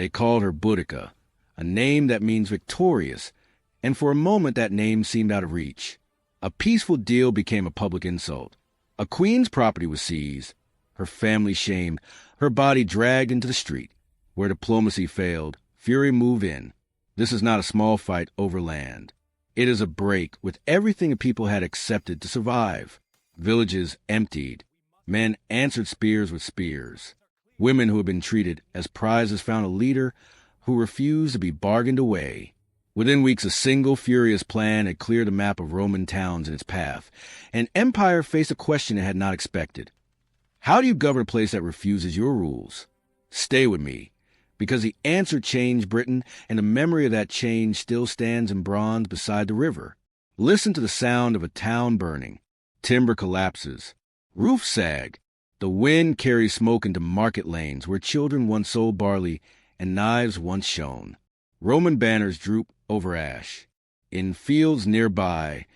They called her Boudica, a name that means victorious, and for a moment that name seemed out of reach. A peaceful deal became a public insult. A queen's property was seized, her family shamed, her body dragged into the street. Where diplomacy failed, fury moved in. This is not a small fight over land. It is a break with everything the people had accepted to survive. Villages emptied. Men answered spears with spears. Women who had been treated as prizes found a leader who refused to be bargained away. Within weeks, a single furious plan had cleared a map of Roman towns in its path. An empire faced a question it had not expected. How do you govern a place that refuses your rules? Stay with me, because the answer changed Britain, and the memory of that change still stands in bronze beside the river. Listen to the sound of a town burning. Timber collapses. Roofs sag. The wind carries smoke into market lanes where children once sold barley and knives once shone. Roman banners droop over ash. In fields nearby,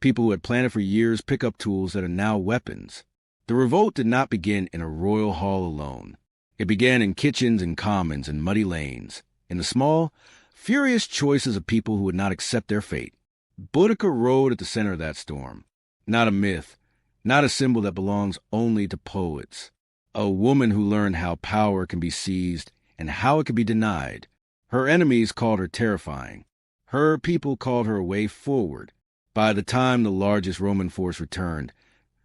people who had planted for years pick up tools that are now weapons. The revolt did not begin in a royal hall alone. It began in kitchens and commons and muddy lanes, in the small, furious choices of people who would not accept their fate. Boudica rode at the center of that storm. Not a myth, not a symbol that belongs only to poets. A woman who learned how power can be seized and how it can be denied. Her enemies called her terrifying. Her people called her a way forward. By the time the largest Roman force returned,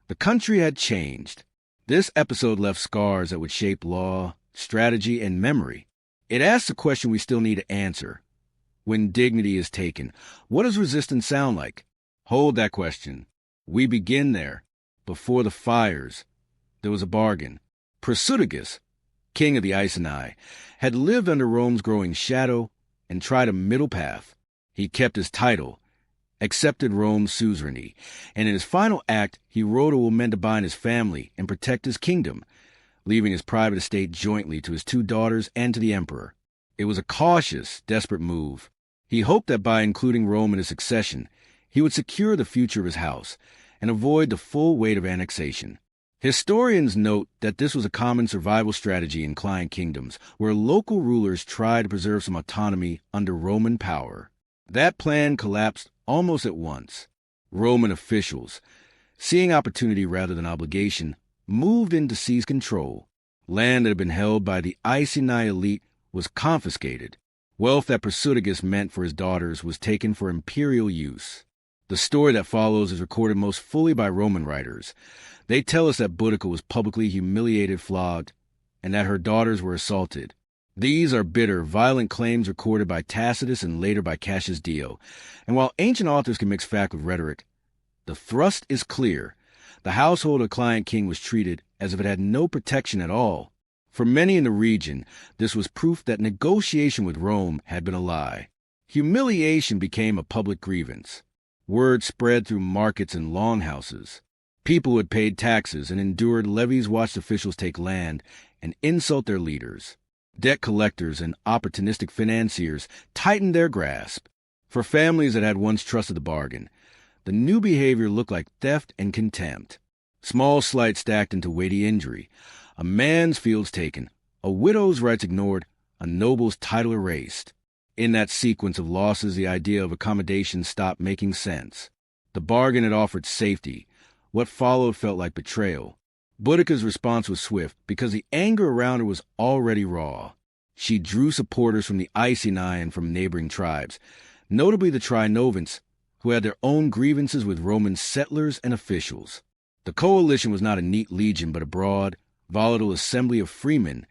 the country had changed. This episode left scars that would shape law, strategy, and memory. It asks a question we still need to answer. When dignity is taken, what does resistance sound like? Hold that question. We begin there. Before the fires, there was a bargain. Prasutagus, king of the Iceni, had lived under Rome's growing shadow and tried a middle path. He kept his title, accepted Rome's suzerainty, and in his final act, he wrote a will meant to bind his family and protect his kingdom, leaving his private estate jointly to his 2 daughters and to the emperor. It was a cautious, desperate move. He hoped that by including Rome in his succession, he would secure the future of his house and avoid the full weight of annexation. Historians note that this was a common survival strategy in client kingdoms, where local rulers tried to preserve some autonomy under Roman power. That plan collapsed almost at once. Roman officials, seeing opportunity rather than obligation, moved in to seize control. Land that had been held by the Iceni elite was confiscated. Wealth that Prasutagus meant for his daughters was taken for imperial use. The story that follows is recorded most fully by Roman writers. They tell us that Boudica was publicly humiliated, flogged, and that her daughters were assaulted. These are bitter, violent claims recorded by Tacitus and later by Cassius Dio. And while ancient authors can mix fact with rhetoric, the thrust is clear. The household of the client king was treated as if it had no protection at all. For many in the region, this was proof that negotiation with Rome had been a lie. Humiliation became a public grievance. Word spread through markets and longhouses. People who had paid taxes and endured levies watched officials take land and insult their leaders. Debt collectors and opportunistic financiers tightened their grasp. For families that had once trusted the bargain, the new behavior looked like theft and contempt. Small slights stacked into weighty injury. A man's fields taken, a widow's rights ignored, a noble's title erased. In that sequence of losses, the idea of accommodation stopped making sense. The bargain had offered safety. What followed felt like betrayal. Boudica's response was swift because the anger around her was already raw. She drew supporters from the Iceni and from neighboring tribes, notably the Trinovants, who had their own grievances with Roman settlers and officials. The coalition was not a neat legion but a broad, volatile assembly of freemen,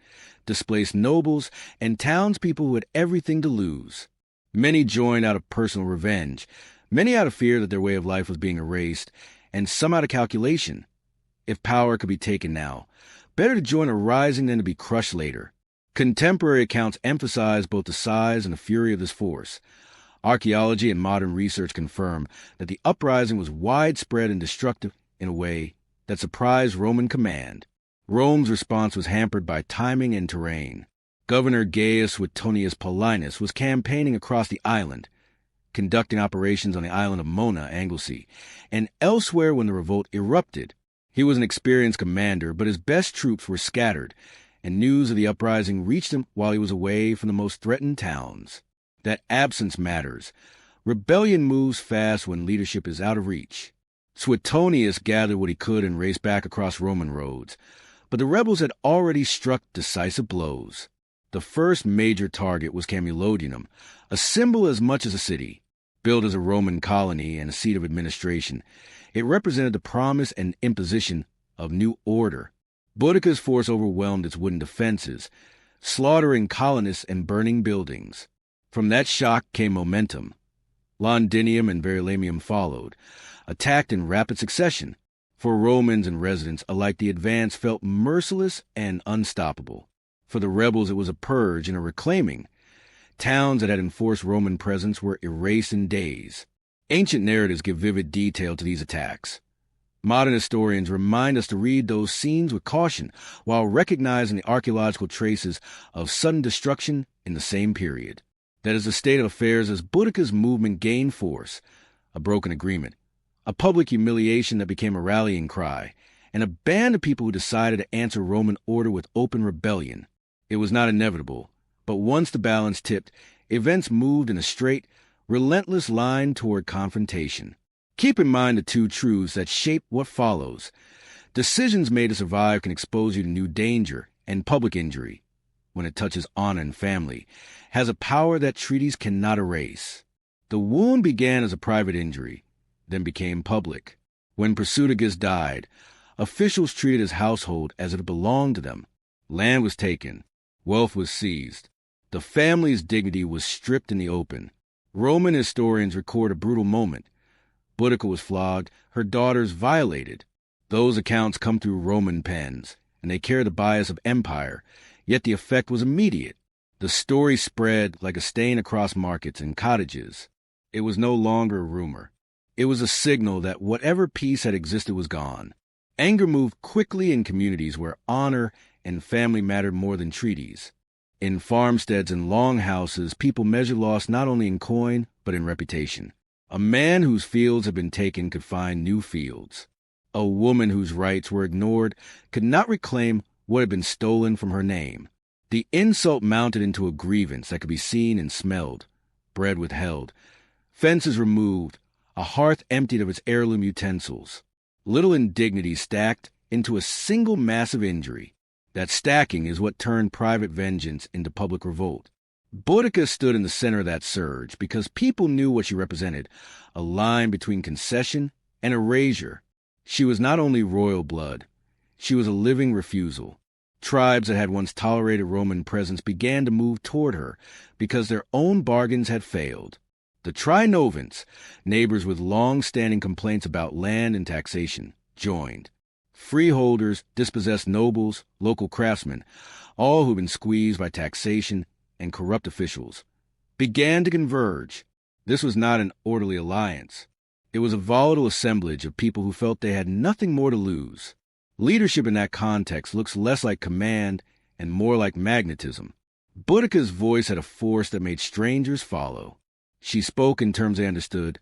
displaced nobles, and townspeople who had everything to lose. Many joined out of personal revenge, many out of fear that their way of life was being erased, and some out of calculation. If power could be taken now, better to join a rising than to be crushed later. Contemporary accounts emphasize both the size and the fury of this force. Archaeology and modern research confirm that the uprising was widespread and destructive in a way that surprised Roman command. Rome's response was hampered by timing and terrain. Governor Gaius Suetonius Paulinus was campaigning across the island, conducting operations on the island of Mona, Anglesey, and elsewhere when the revolt erupted. He was an experienced commander, but his best troops were scattered, and news of the uprising reached him while he was away from the most threatened towns. That absence matters. Rebellion moves fast when leadership is out of reach. Suetonius gathered what he could and raced back across Roman roads, but the rebels had already struck decisive blows. The first major target was Camulodunum, a symbol as much as a city. Built as a Roman colony and a seat of administration, it represented the promise and imposition of new order. Boudica's force overwhelmed its wooden defenses, slaughtering colonists and burning buildings. From that shock came momentum. Londinium and Verulamium followed, attacked in rapid succession. For Romans and residents alike, the advance felt merciless and unstoppable. For the rebels, it was a purge and a reclaiming. Towns that had enforced Roman presence were erased in days. Ancient narratives give vivid detail to these attacks. Modern historians remind us to read those scenes with caution while recognizing the archaeological traces of sudden destruction in the same period. That is the state of affairs as Boudica's movement gained force, a broken agreement, a public humiliation that became a rallying cry, and a band of people who decided to answer Roman order with open rebellion. It was not inevitable, but once the balance tipped, events moved in a straight, relentless line toward confrontation. Keep in mind the two truths that shape what follows. Decisions made to survive can expose you to new danger and public injury, when it touches honor and family, has a power that treaties cannot erase. The wound began as a private injury, then became public. When Prasutagus died, officials treated his household as if it belonged to them. Land was taken, wealth was seized. The family's dignity was stripped in the open. Roman historians record a brutal moment. Boudica was flogged, her daughters violated. Those accounts come through Roman pens, and they carry the bias of empire, yet the effect was immediate. The story spread like a stain across markets and cottages. It was no longer a rumor. It was a signal that whatever peace had existed was gone. Anger moved quickly in communities where honor and family mattered more than treaties. In farmsteads and longhouses, people measured loss not only in coin, but in reputation. A man whose fields had been taken could find new fields. A woman whose rights were ignored could not reclaim what had been stolen from her name. The insult mounted into a grievance that could be seen and smelled. Bread withheld, fences removed, a hearth emptied of its heirloom utensils. Little indignities stacked into a single massive injury. That stacking is what turned private vengeance into public revolt. Boudica stood in the center of that surge because people knew what she represented, a line between concession and erasure. She was not only royal blood, she was a living refusal. Tribes that had once tolerated Roman presence began to move toward her because their own bargains had failed. The Trinovants, neighbors with long-standing complaints about land and taxation, joined. Freeholders, dispossessed nobles, local craftsmen, all who'd been squeezed by taxation and corrupt officials, began to converge. This was not an orderly alliance. It was a volatile assemblage of people who felt they had nothing more to lose. Leadership in that context looks less like command and more like magnetism. Boudica's voice had a force that made strangers follow. She spoke in terms they understood: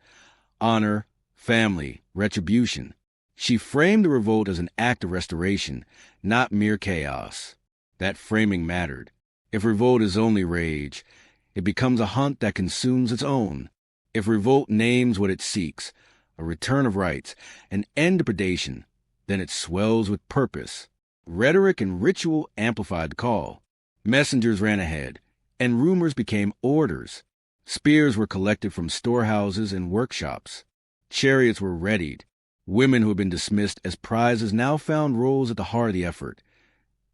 honor, family, retribution. She framed the revolt as an act of restoration, not mere chaos. That framing mattered. If revolt is only rage, it becomes a hunt that consumes its own. If revolt names what it seeks, a return of rights, an end to predation, then it swells with purpose. Rhetoric and ritual amplified the call. Messengers ran ahead, and rumors became orders. Spears were collected from storehouses and workshops. Chariots were readied. Women who had been dismissed as prizes now found roles at the heart of the effort,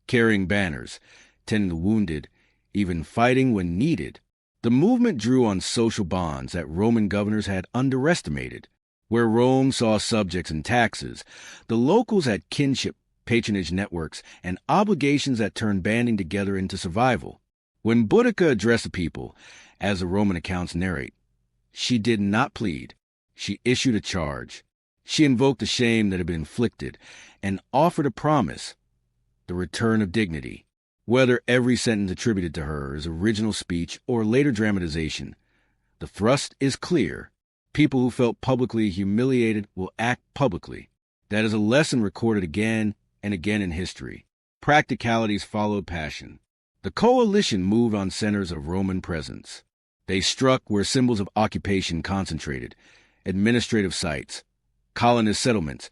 carrying banners, tending the wounded, even fighting when needed. The movement drew on social bonds that Roman governors had underestimated. Where Rome saw subjects and taxes, the locals had kinship, patronage networks, and obligations that turned banding together into survival. When Boudica addressed the people, as the Roman accounts narrate, she did not plead. She issued a charge. She invoked the shame that had been inflicted and offered a promise: the return of dignity. Whether every sentence attributed to her is original speech or later dramatization, the thrust is clear. People who felt publicly humiliated will act publicly. That is a lesson recorded again and again in history. Practicalities followed passion. The coalition moved on centers of Roman presence. They struck where symbols of occupation concentrated, administrative sites, colonist settlements,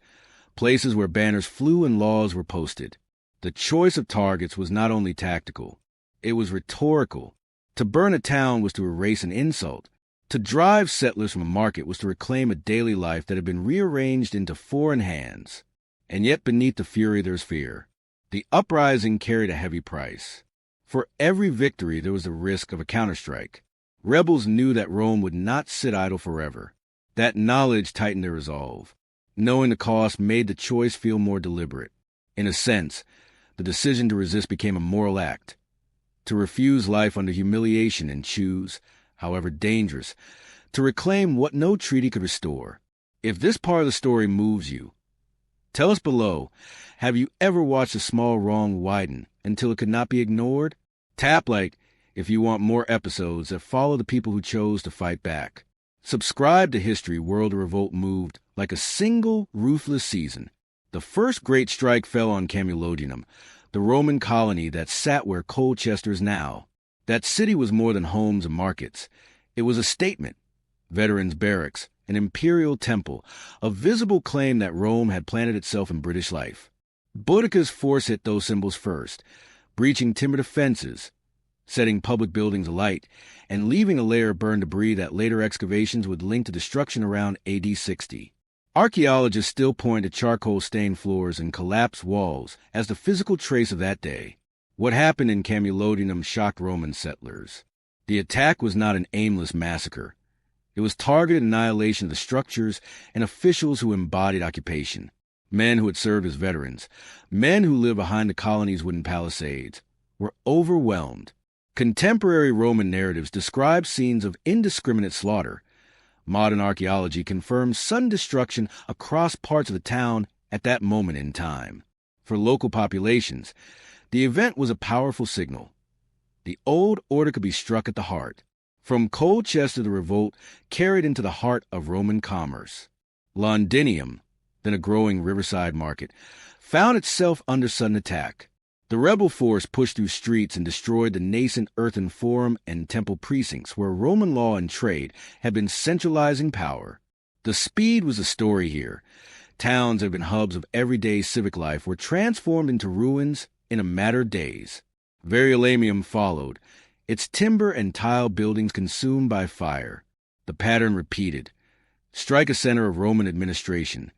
places where banners flew and laws were posted. The choice of targets was not only tactical, it was rhetorical. To burn a town was to erase an insult. To drive settlers from a market was to reclaim a daily life that had been rearranged into foreign hands. And yet beneath the fury there's fear. The uprising carried a heavy price. For every victory there was the risk of a counterstrike. Rebels knew that Rome would not sit idle forever. That knowledge tightened their resolve. Knowing the cost made the choice feel more deliberate. In a sense, the decision to resist became a moral act. To refuse life under humiliation and choose, however dangerous, to reclaim what no treaty could restore. If this part of the story moves you, tell us below, have you ever watched a small wrong widen until it could not be ignored? Tap like if you want more episodes that follow the people who chose to fight back. Subscribe to History World of Revolt moved like a single ruthless season. The first great strike fell on Camulodunum, the Roman colony that sat where Colchester is now. That city was more than homes and markets. It was a statement, veterans' barracks, an imperial temple, a visible claim that Rome had planted itself in British life. Boudica's force hit those symbols first, breaching timber defenses, setting public buildings alight, and leaving a layer of burned debris that later excavations would link to destruction around AD 60. Archaeologists still point to charcoal-stained floors and collapsed walls as the physical trace of that day. What happened in Camulodunum shocked Roman settlers. The attack was not an aimless massacre. It was targeted annihilation of the structures and officials who embodied occupation. Men who had served as veterans, men who lived behind the colony's wooden palisades, were overwhelmed. Contemporary Roman narratives describe scenes of indiscriminate slaughter. Modern archaeology confirms sudden destruction across parts of the town at that moment in time. For local populations, the event was a powerful signal. The old order could be struck at the heart. From Colchester, the revolt carried into the heart of Roman commerce. Londinium, then a growing riverside market, found itself under sudden attack. The rebel force pushed through streets and destroyed the nascent earthen forum and temple precincts where Roman law and trade had been centralizing power. The speed was the story here. Towns that had been hubs of everyday civic life were transformed into ruins in a matter of days. Verulamium followed, its timber and tile buildings consumed by fire. The pattern repeated. Strike a center of Roman administration,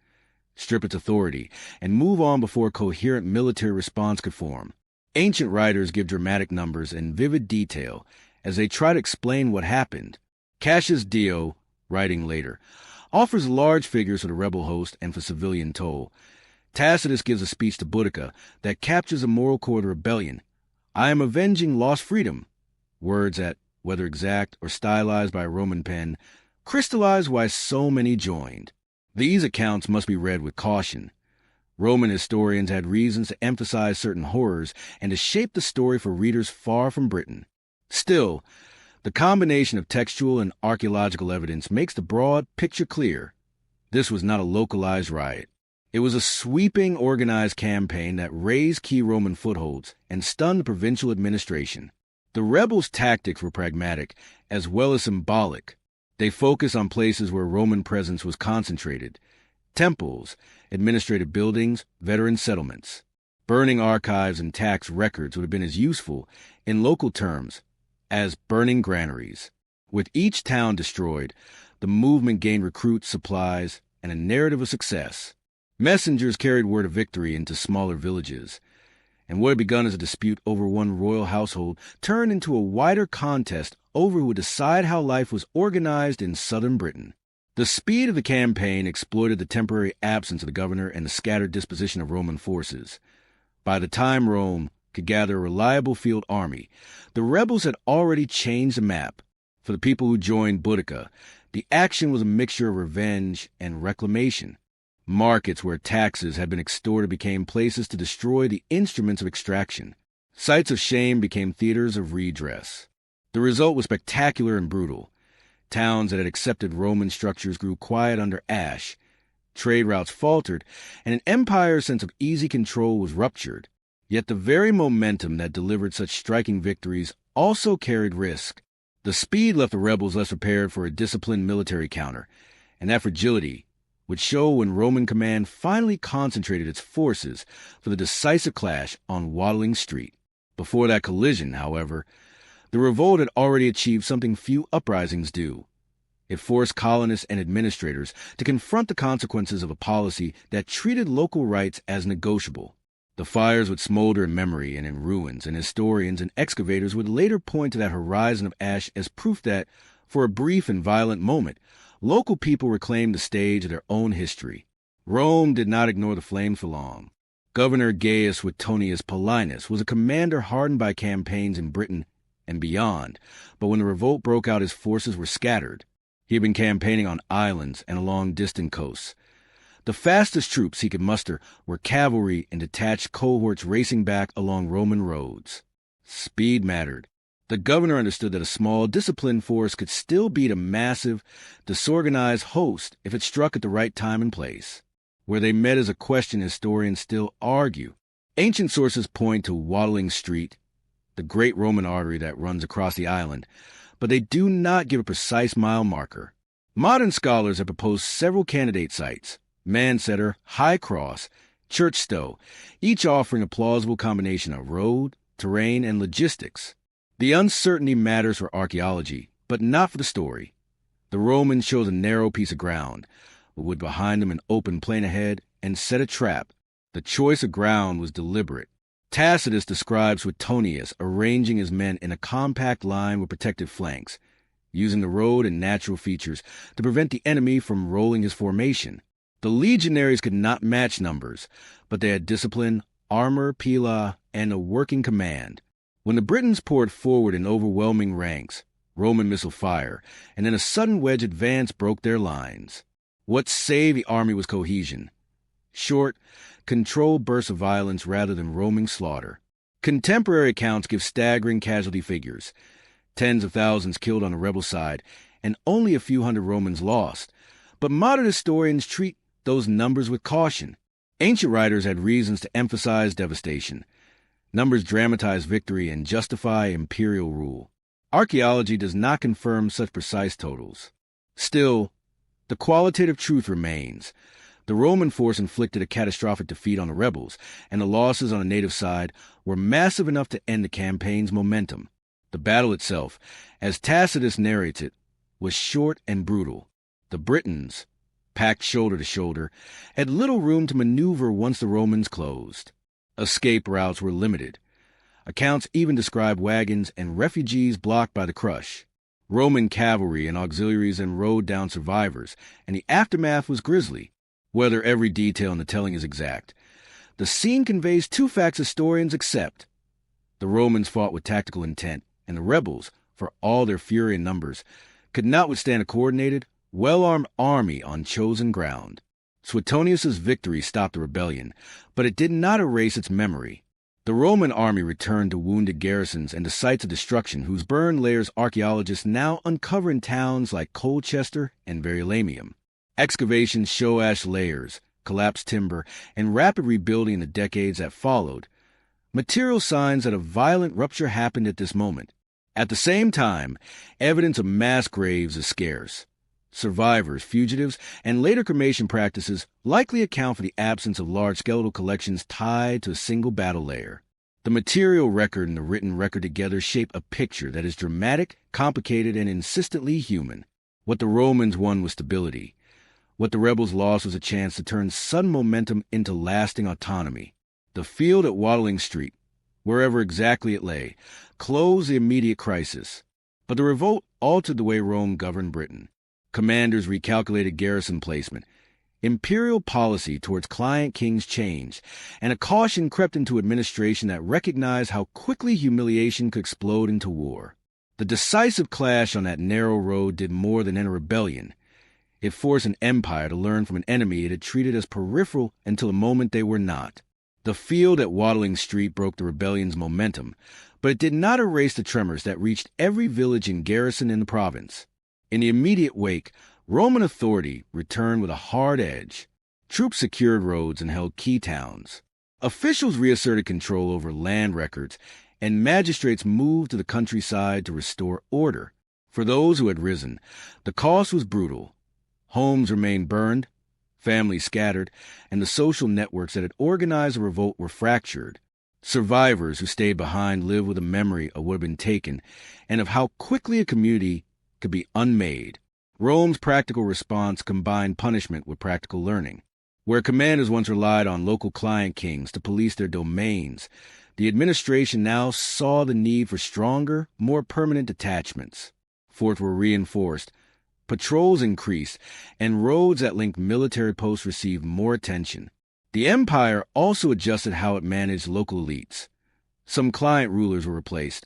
strip its authority, and move on before a coherent military response could form. Ancient writers give dramatic numbers and vivid detail as they try to explain what happened. Cassius Dio, writing later, offers large figures for the rebel host and for civilian toll. Tacitus gives a speech to Boudica that captures the moral core of the rebellion. I am avenging lost freedom. Words that, whether exact or stylized by a Roman pen, crystallize why so many joined. These accounts must be read with caution. Roman historians had reasons to emphasize certain horrors and to shape the story for readers far from Britain. Still, the combination of textual and archaeological evidence makes the broad picture clear. This was not a localized riot. It was a sweeping, organized campaign that raised key Roman footholds and stunned the provincial administration. The rebels' tactics were pragmatic as well as symbolic. They focused on places where Roman presence was concentrated: temples, administrative buildings, veteran settlements. Burning archives and tax records would have been as useful, in local terms, as burning granaries. With each town destroyed, the movement gained recruits, supplies, and a narrative of success. Messengers carried word of victory into smaller villages, and what had begun as a dispute over one royal household turned into a wider contest over who would decide how life was organized in southern Britain. The speed of the campaign exploited the temporary absence of the governor and the scattered disposition of Roman forces. By the time Rome could gather a reliable field army, the rebels had already changed the map. For the people who joined Boudica, the action was a mixture of revenge and reclamation. Markets where taxes had been extorted became places to destroy the instruments of extraction. Sites of shame became theaters of redress. The result was spectacular and brutal. Towns that had accepted Roman structures grew quiet under ash. Trade routes faltered, and an empire's sense of easy control was ruptured. Yet the very momentum that delivered such striking victories also carried risk. The speed left the rebels less prepared for a disciplined military counter, and that fragility would show when Roman command finally concentrated its forces for the decisive clash on Watling Street. Before that collision, however, the revolt had already achieved something few uprisings do. It forced colonists and administrators to confront the consequences of a policy that treated local rights as negotiable. The fires would smolder in memory and in ruins, and historians and excavators would later point to that horizon of ash as proof that, for a brief and violent moment, local people reclaimed the stage of their own history. Rome did not ignore the flames for long. Governor Gaius Suetonius Paulinus was a commander hardened by campaigns in Britain and beyond, but when the revolt broke out, his forces were scattered. He had been campaigning on islands and along distant coasts. The fastest troops he could muster were cavalry and detached cohorts racing back along Roman roads. Speed mattered. The governor understood that a small, disciplined force could still beat a massive, disorganized host if it struck at the right time and place. Where they met is a question historians still argue. Ancient sources point to Watling Street, the great Roman artery that runs across the island, but they do not give a precise mile marker. Modern scholars have proposed several candidate sites: Mansetter, High Cross, Church Stowe, each offering a plausible combination of road, terrain, and logistics. The uncertainty matters for archaeology, but not for the story. The Romans chose a narrow piece of ground, with wood behind them an open plain ahead, and set a trap. The choice of ground was deliberate. Tacitus describes Suetonius arranging his men in a compact line with protected flanks, using the road and natural features to prevent the enemy from rolling his formation. The legionaries could not match numbers, but they had discipline, armor, pila, and a working command. When the Britons poured forward in overwhelming ranks, Roman missile fire, and then a sudden wedge advance broke their lines. What saved the army was cohesion. Short, controlled bursts of violence rather than roaming slaughter. Contemporary accounts give staggering casualty figures: tens of thousands killed on the rebel side, and only a few hundred Romans lost. But modern historians treat those numbers with caution. Ancient writers had reasons to emphasize devastation. Numbers dramatize victory and justify imperial rule. Archaeology does not confirm such precise totals. Still, the qualitative truth remains. The Roman force inflicted a catastrophic defeat on the rebels, and the losses on the native side were massive enough to end the campaign's momentum. The battle itself, as Tacitus narrates it, was short and brutal. The Britons, packed shoulder to shoulder, had little room to maneuver once the Romans closed. Escape routes were limited. Accounts even describe wagons and refugees blocked by the crush. Roman cavalry and auxiliaries then rode down survivors, and the aftermath was grisly, whether every detail in the telling is exact. The scene conveys two facts historians accept. The Romans fought with tactical intent, and the rebels, for all their fury and numbers, could not withstand a coordinated, well-armed army on chosen ground. Suetonius's victory stopped the rebellion, but it did not erase its memory. The Roman army returned to wounded garrisons and to sites of destruction whose burned layers archaeologists now uncover in towns like Colchester and Verulamium. Excavations show ash layers, collapsed timber, and rapid rebuilding in the decades that followed, material signs that a violent rupture happened at this moment. At the same time, evidence of mass graves is scarce. Survivors, fugitives, and later cremation practices likely account for the absence of large skeletal collections tied to a single battle layer. The material record and the written record together shape a picture that is dramatic, complicated, and insistently human. What the Romans won was stability. What the rebels lost was a chance to turn sudden momentum into lasting autonomy. The field at Watling Street, wherever exactly it lay, closed the immediate crisis. But the revolt altered the way Rome governed Britain. Commanders recalculated garrison placement. Imperial policy towards client kings changed, and a caution crept into administration that recognized how quickly humiliation could explode into war. The decisive clash on that narrow road did more than end a rebellion. It forced an empire to learn from an enemy it had treated as peripheral until the moment they were not. The field at Watling Street broke the rebellion's momentum, but it did not erase the tremors that reached every village and garrison in the province. In the immediate wake, Roman authority returned with a hard edge. Troops secured roads and held key towns. Officials reasserted control over land records, and magistrates moved to the countryside to restore order. For those who had risen, the cost was brutal. Homes remained burned, families scattered, and the social networks that had organized the revolt were fractured. Survivors who stayed behind lived with a memory of what had been taken and of how quickly a community could be unmade. Rome's practical response combined punishment with practical learning. Where commanders once relied on local client kings to police their domains, the administration now saw the need for stronger, more permanent detachments. Forts were reinforced, patrols increased, and roads that linked military posts received more attention. The empire also adjusted how it managed local elites. Some client rulers were replaced,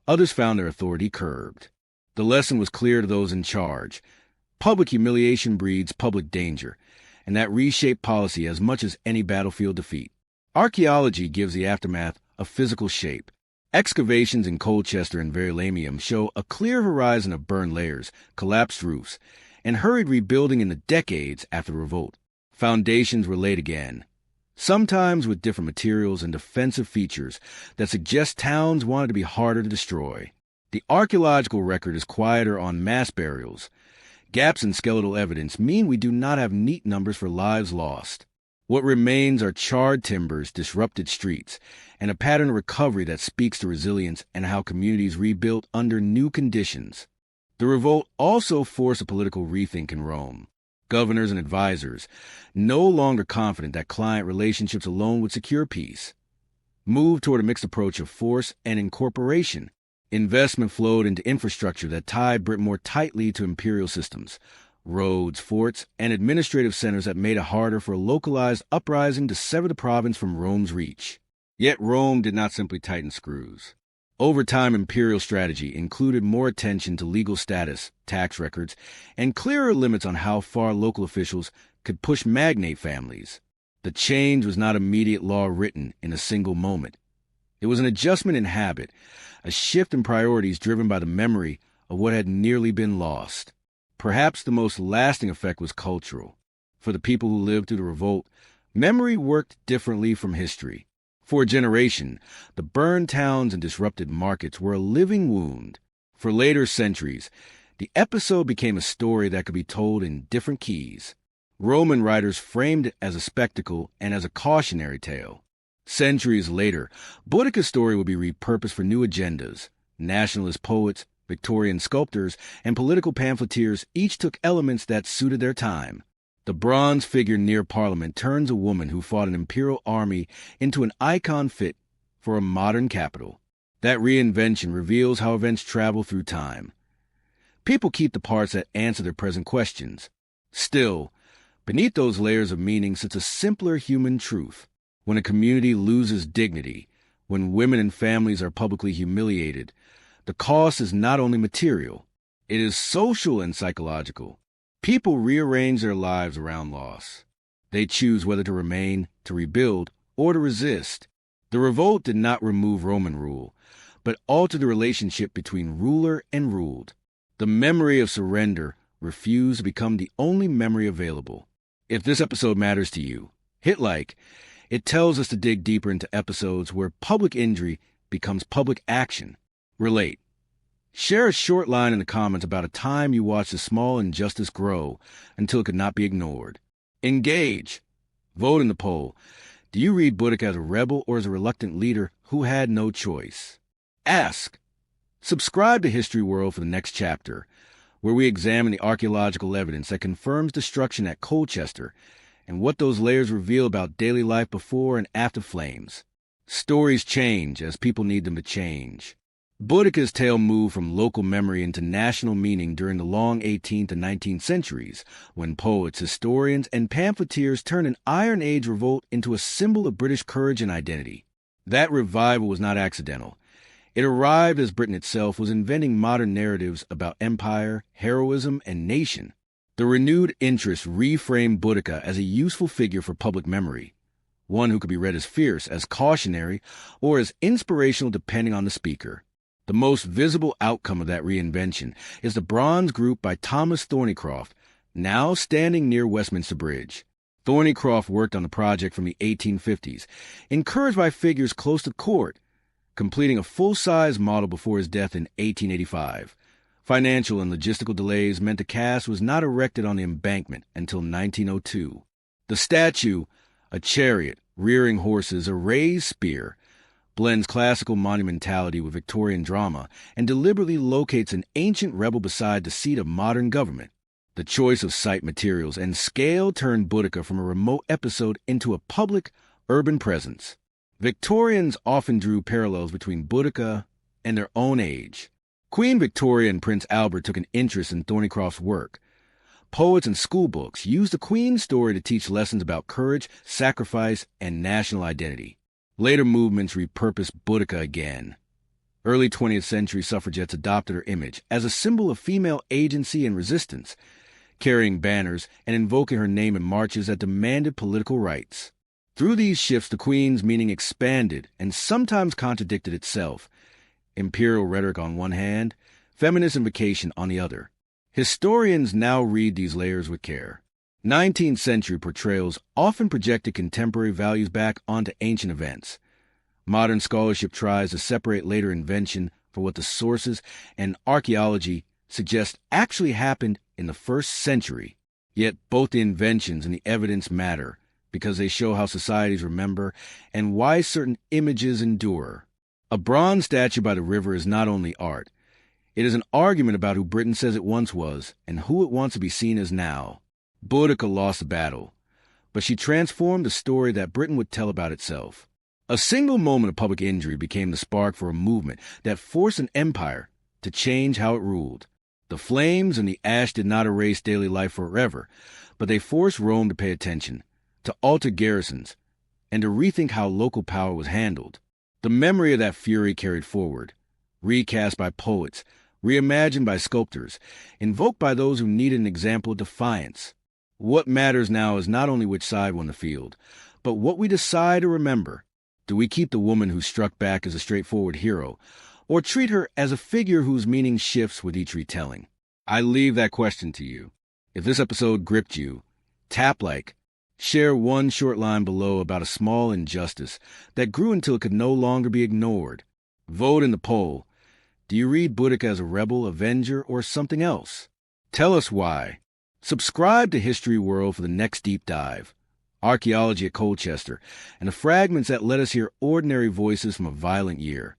others found their authority curbed. The lesson was clear to those in charge. Public humiliation breeds public danger, and that reshaped policy as much as any battlefield defeat. Archaeology gives the aftermath a physical shape. Excavations in Colchester and Verulamium show a clear horizon of burned layers, collapsed roofs, and hurried rebuilding in the decades after the revolt. Foundations were laid again, sometimes with different materials and defensive features that suggest towns wanted to be harder to destroy. The archaeological record is quieter on mass burials. Gaps in skeletal evidence mean we do not have neat numbers for lives lost. What remains are charred timbers, disrupted streets, and a pattern of recovery that speaks to resilience and how communities rebuilt under new conditions. The revolt also forced a political rethink in Rome. Governors and advisors, no longer confident that client relationships alone would secure peace, moved toward a mixed approach of force and incorporation. Investment flowed into infrastructure that tied Britain more tightly to imperial systems, roads, forts, and administrative centers that made it harder for a localized uprising to sever the province from Rome's reach. Yet Rome did not simply tighten screws. Over time, imperial strategy included more attention to legal status, tax records, and clearer limits on how far local officials could push magnate families. The change was not immediate law written in a single moment. It was an adjustment in habit, a shift in priorities driven by the memory of what had nearly been lost. Perhaps the most lasting effect was cultural. For the people who lived through the revolt, memory worked differently from history. For a generation, the burned towns and disrupted markets were a living wound. For later centuries, the episode became a story that could be told in different keys. Roman writers framed it as a spectacle and as a cautionary tale. Centuries later, Boudica's story would be repurposed for new agendas. Nationalist poets, Victorian sculptors, and political pamphleteers each took elements that suited their time. The bronze figure near Parliament turns a woman who fought an imperial army into an icon fit for a modern capital. That reinvention reveals how events travel through time. People keep the parts that answer their present questions. Still, beneath those layers of meaning sits a simpler human truth. When a community loses dignity, when women and families are publicly humiliated, the cost is not only material, it is social and psychological. People rearrange their lives around loss. They choose whether to remain, to rebuild, or to resist. The revolt did not remove Roman rule, but altered the relationship between ruler and ruled. The memory of surrender refused to become the only memory available. If this episode matters to you, hit like. It tells us to dig deeper into episodes where public injury becomes public action. Relate. Share a short line in the comments about a time you watched a small injustice grow until it could not be ignored. Engage. Vote in the poll. Do you read Boudica as a rebel or as a reluctant leader who had no choice? Ask. Subscribe to History World for the next chapter, where we examine the archaeological evidence that confirms destruction at Colchester and what those layers reveal about daily life before and after flames. Stories change as people need them to change. Boudica's tale moved from local memory into national meaning during the long 18th and 19th centuries, when poets, historians, and pamphleteers turned an Iron Age revolt into a symbol of British courage and identity. That revival was not accidental. It arrived as Britain itself was inventing modern narratives about empire, heroism, and nation. The renewed interest reframed Boudica as a useful figure for public memory, one who could be read as fierce, as cautionary, or as inspirational depending on the speaker. The most visible outcome of that reinvention is the bronze group by Thomas Thornycroft, now standing near Westminster Bridge. Thornycroft worked on the project from the 1850s, encouraged by figures close to court, completing a full-size model before his death in 1885. Financial and logistical delays meant the cast was not erected on the embankment until 1902. The statue, a chariot rearing horses, a raised spear, blends classical monumentality with Victorian drama and deliberately locates an ancient rebel beside the seat of modern government. The choice of site materials and scale turned Boudica from a remote episode into a public, urban presence. Victorians often drew parallels between Boudica and their own age. Queen Victoria and Prince Albert took an interest in Thornycroft's work. Poets and schoolbooks used the Queen's story to teach lessons about courage, sacrifice, and national identity. Later movements repurposed Boudica again. Early 20th century suffragettes adopted her image as a symbol of female agency and resistance, carrying banners and invoking her name in marches that demanded political rights. Through these shifts, the Queen's meaning expanded and sometimes contradicted itself. Imperial rhetoric on one hand, feminist invocation on the other. Historians now read these layers with care. 19th century portrayals often projected contemporary values back onto ancient events. Modern scholarship tries to separate later invention from what the sources and archaeology suggest actually happened in the first century. Yet both the inventions and the evidence matter because they show how societies remember and why certain images endure. A bronze statue by the river is not only art. It is an argument about who Britain says it once was and who it wants to be seen as now. Boudica lost the battle, but she transformed the story that Britain would tell about itself. A single moment of public injury became the spark for a movement that forced an empire to change how it ruled. The flames and the ash did not erase daily life forever, but they forced Rome to pay attention, to alter garrisons, and to rethink how local power was handled. The memory of that fury carried forward, recast by poets, reimagined by sculptors, invoked by those who needed an example of defiance. What matters now is not only which side won the field, but what we decide to remember. Do we keep the woman who struck back as a straightforward hero, or treat her as a figure whose meaning shifts with each retelling? I leave that question to you. If this episode gripped you, tap like, share one short line below about a small injustice that grew until it could no longer be ignored. Vote in the poll. Do you read Boudica as a rebel, avenger, or something else? Tell us why. Subscribe to History World for the next deep dive, archaeology at Colchester, and the fragments that let us hear ordinary voices from a violent year.